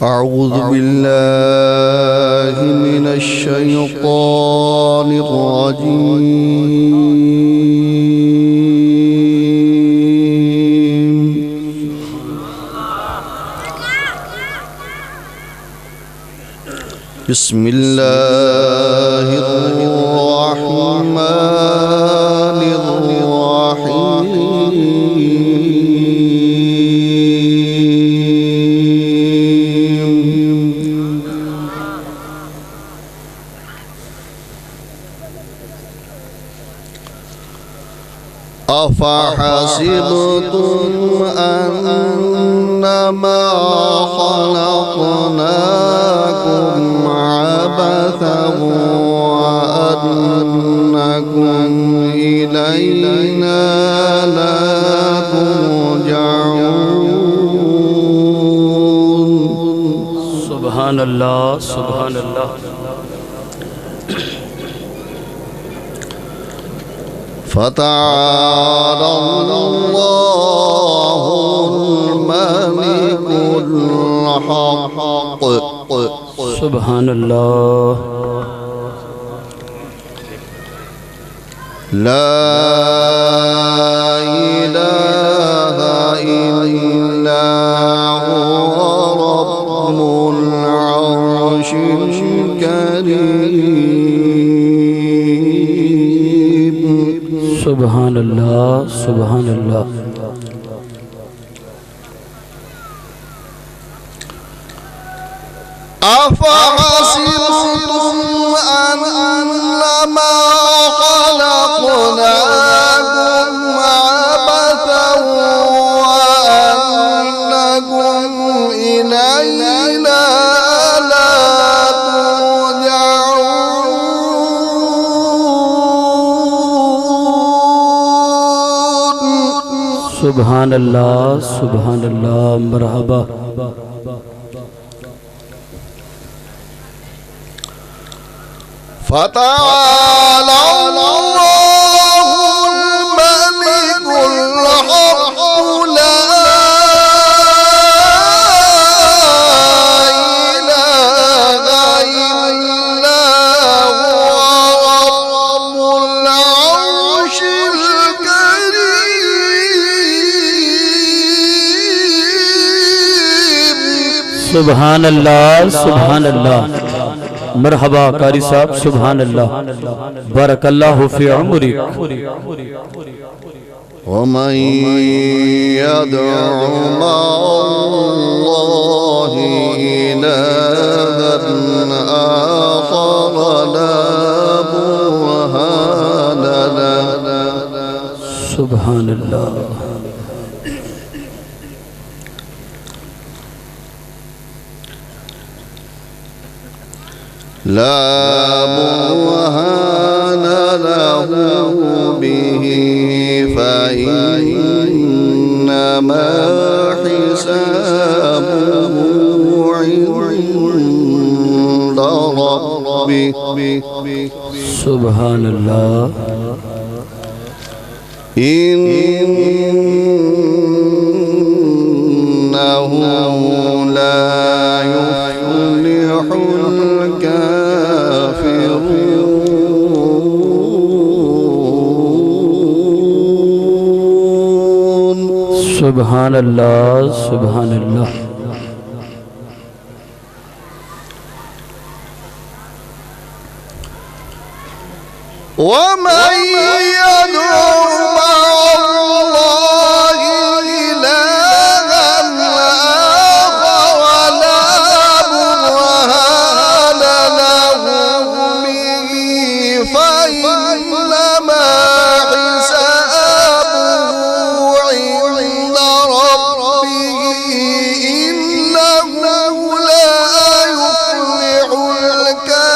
أعوذ بالله من الشيطان الرجيم. بسم الله الرحمن الرحيم. أفحسبتم أنما خلقناكم عبثا وأنكم إلينا لا ترجعون. سبحان الله سبحان الله. فتعالى الله الملك الحق. سبحان الله. لا إله إلا هو رب العرش الكريم. سبحان الله سبحان الله. أفحسبتم أنما خلقناكم عبثا وأنكم إلينا لا ترجعون. سبحان الله سبحان الله. مرحبا. فتعالى الله الملك الحق. لا إله إلا هو رب العرش الكريم. سبحان الله سبحان الله. मरहबा कारी साहब. सुभान अल्लाह. बारकल्लाहु फी उमरी. ومن يدع مع الله إلها آخر لا برهان له. सुभान अल्लाह. لا برهان له به فإنما حسابه عند ربه. सुभान अल्लाह. إنه لا يفلح الكافرون. सुभान अल्लाह सुभान अल्लाह. ومن يدعو مع الله إلها آخر لا برهان له به فإنما حسابه عند ربه. إنه لا يفلح الكافرون.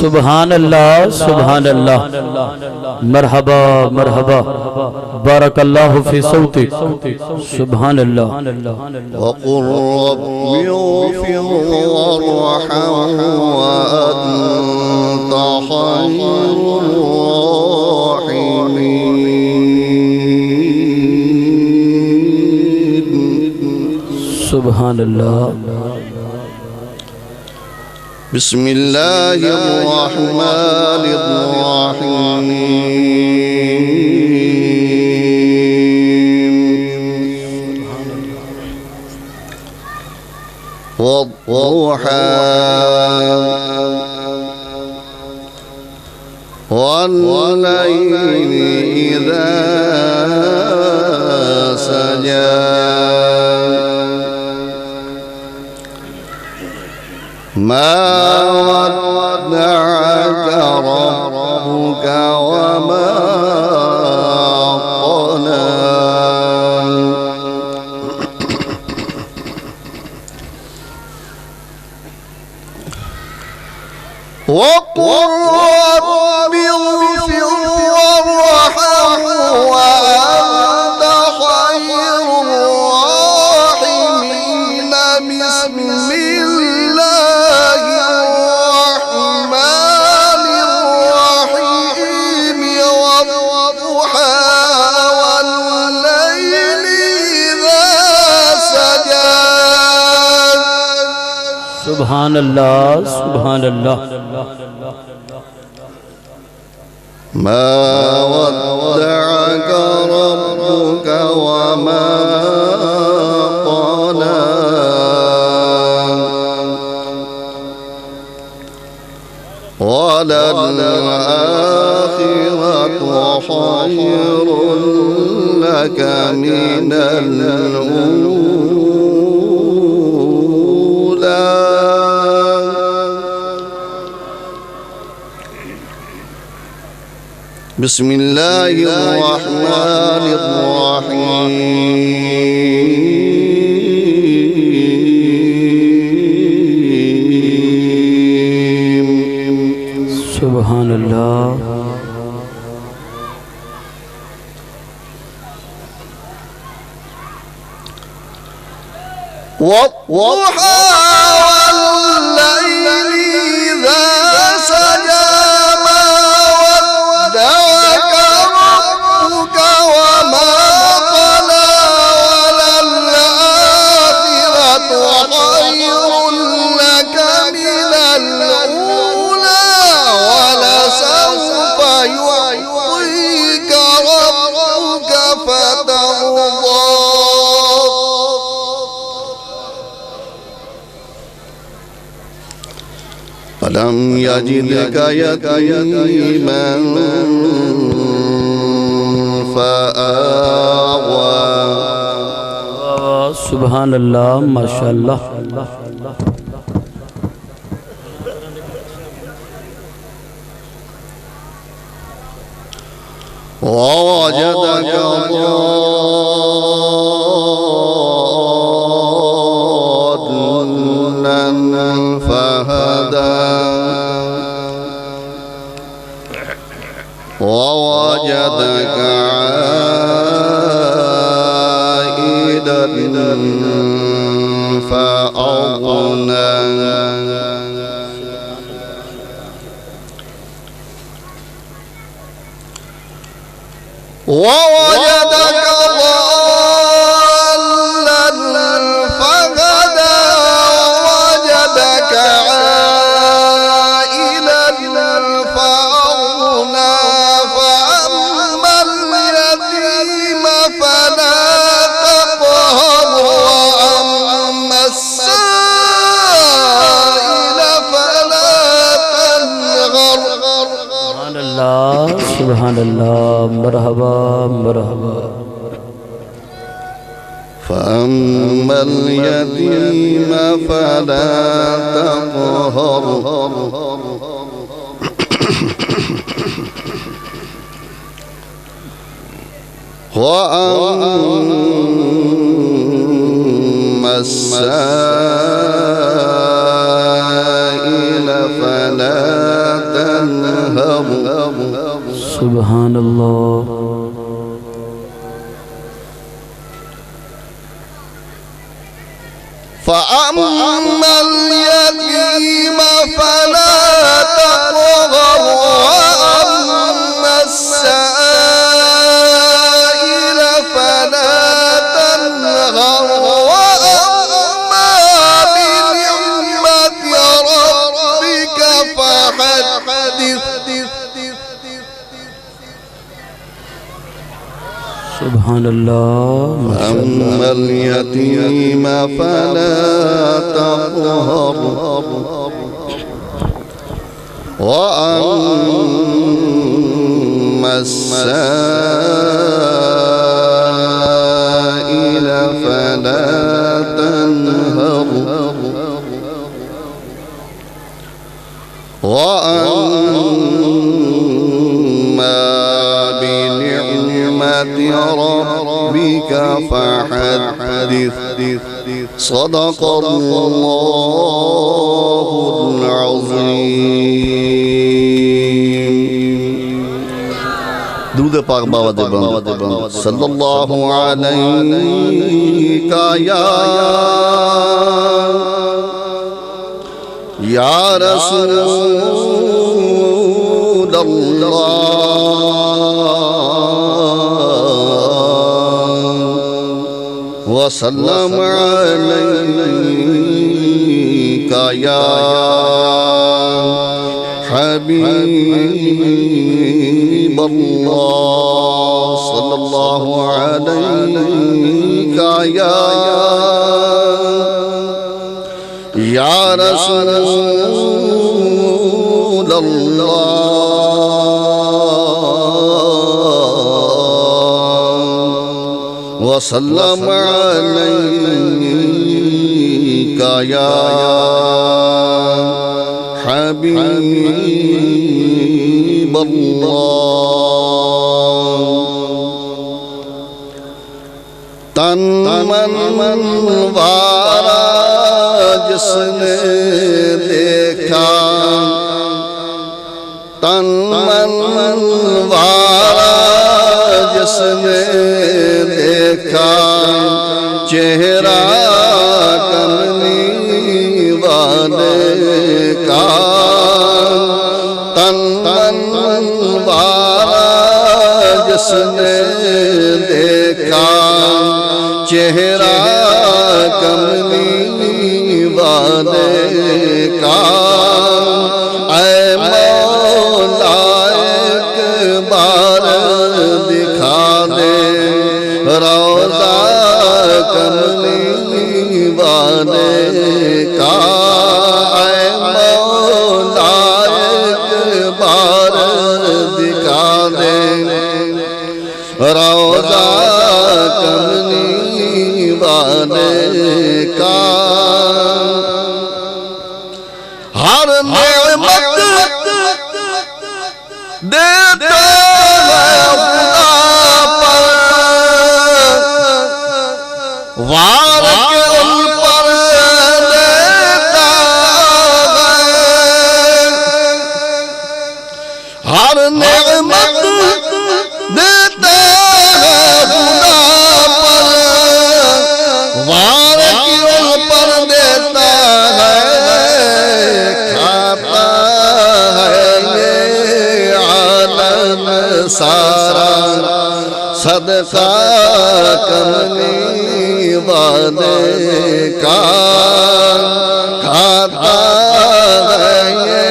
सुभान अल्लाह सुभान अल्लाह. मरहबा मरहबा. बारकल्लाहु फी सौती. सुभान अल्लाह. وقل رب اغفر وارحم وأنت خير الراحمين. सुभान अल्लाह। बिस्मिल्लाहिर्रहमानिर्रहीम। वद्दुहा वल्लैलि इज़ा सजा मा वद्दअक रब्बुक वमा क़ला। وقل رب اغفر وارحم وأنت خير الراحمين. بسم الله الرحمن الرحيم. والضحى والليل إذا سجى. सुभान अल्लाह सुभान अल्लाह। ما ودعك ربك وما قلى. وللآخرة خير لك من الأولى. بسم الله الرحمن الرحيم. सुभान अल्लाह। والضحى والليل إذا سجى ما ودعك ربك وما قلى. وللآخرة خير لك من الأولى. ولسوف يعطيك ربك فترضى. ألم يجدك يتيما فآوى. सुभान अल्लाह माशाअल्लाह। ووجدك ضالا فهدى. ووجدك عائلا فأغنى. ووجدك ضالا فهدى. ووجدك عائلا فأغنى. فأما اليتيم فلا تقهر. وأما السائل فلا تنهر. सुभान अल्लाह सुभान अल्लाह। मरहबा मरहबा। فأما اليتيم فلا تقهر. وأما السائل فلا تنهر. सुभान अल्लाह। فأما اليتيم فلا تقهر. وأما السائل فلا تنهر. وأما सुभान अल्लाह। अम्मल यतीम फला तक़हर व अम्मस साइल फला तनहर व अम्मा बिनिअमति रब्बिका फहद्दिस। सदक़ल्लाहुल अज़ीम। दुरूद पाक बाबा देबन सल्लल्लाहु अलैका या रसूलल्लाह वसल्लम अलैका या हबीबल्लाह सल्लल्लाहु अलैका या रसूलल्लाह वसल्लम अलैका या हबीबल्लाह। तन मन वारा जिसने देखा, तन मन वारा जिसने देखा, चेहरा कमली वाले का। तन मन वारा जिसने देखा, चेहरा कमली वाले का। ऐ मौला एक बार दिखा दे रौज़ा कमली वाले का। ऐ मौला एक बार दिखा दे रौज़ा कमली वाले का। हर नेमत देता है खुदा पर, वार के उन पर देता है। हर नेमत देता है खुदा पर, वार के उन पर देता है। खाता है ये आलम सारा सदका कमली वाले का। खाता है ये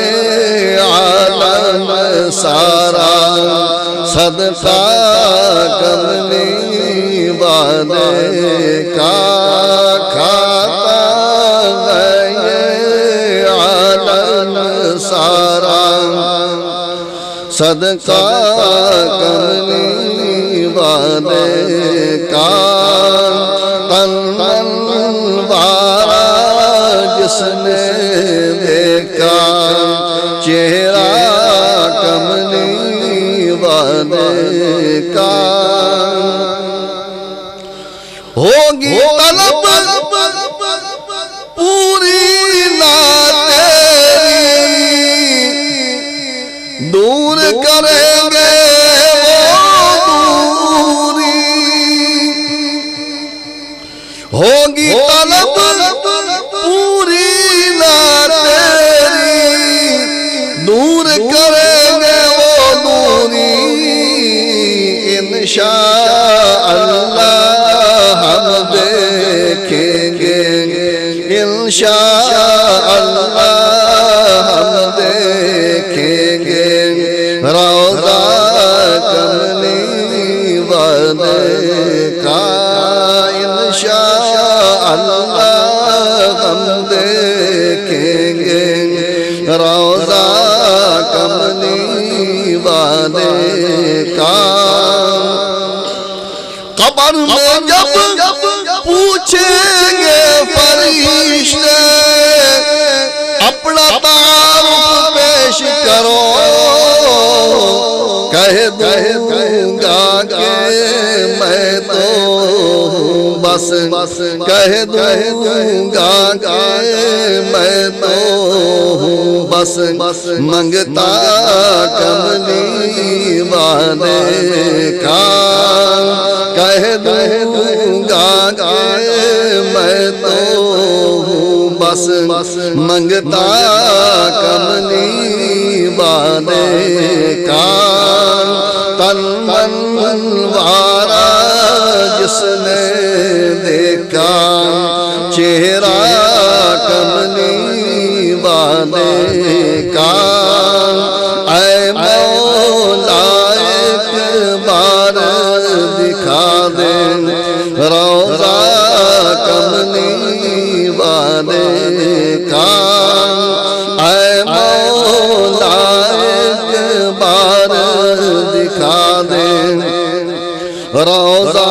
आलम सारा सदका कमली वाले का। खाता है ये आलम सारा सदका कमली वाले का। तन मन वारा जिसने देखा, चेहरा कमली वाले का। होगी तलब पूरी ना तेरी, दूर करेंगे वो दूरी। होगी तलब पूरी ना तेरी, दूर करेंगे वो दूरी। इंशाअल्लाह हम देखेंगे, इंशाअल्लाह हम देखेंगे वाले का। कब्र में जब पूछेंगे फरिश्ते अपना तारुफ पेश करो, कह दूंगा कि मैं तो बस कह दूंगा कि मैं तो बस मंगता कमली वाले का। कह दूंगा कि मैं तो बस मंगता कमली वाले का। तन मन वारा जिसने देखा चेहरा कमली वाले का। ऐ मौला एक बार दिखा दे रोज़ा कमली वाले का। ऐ मौला एक बार दिखा दे रोज़ा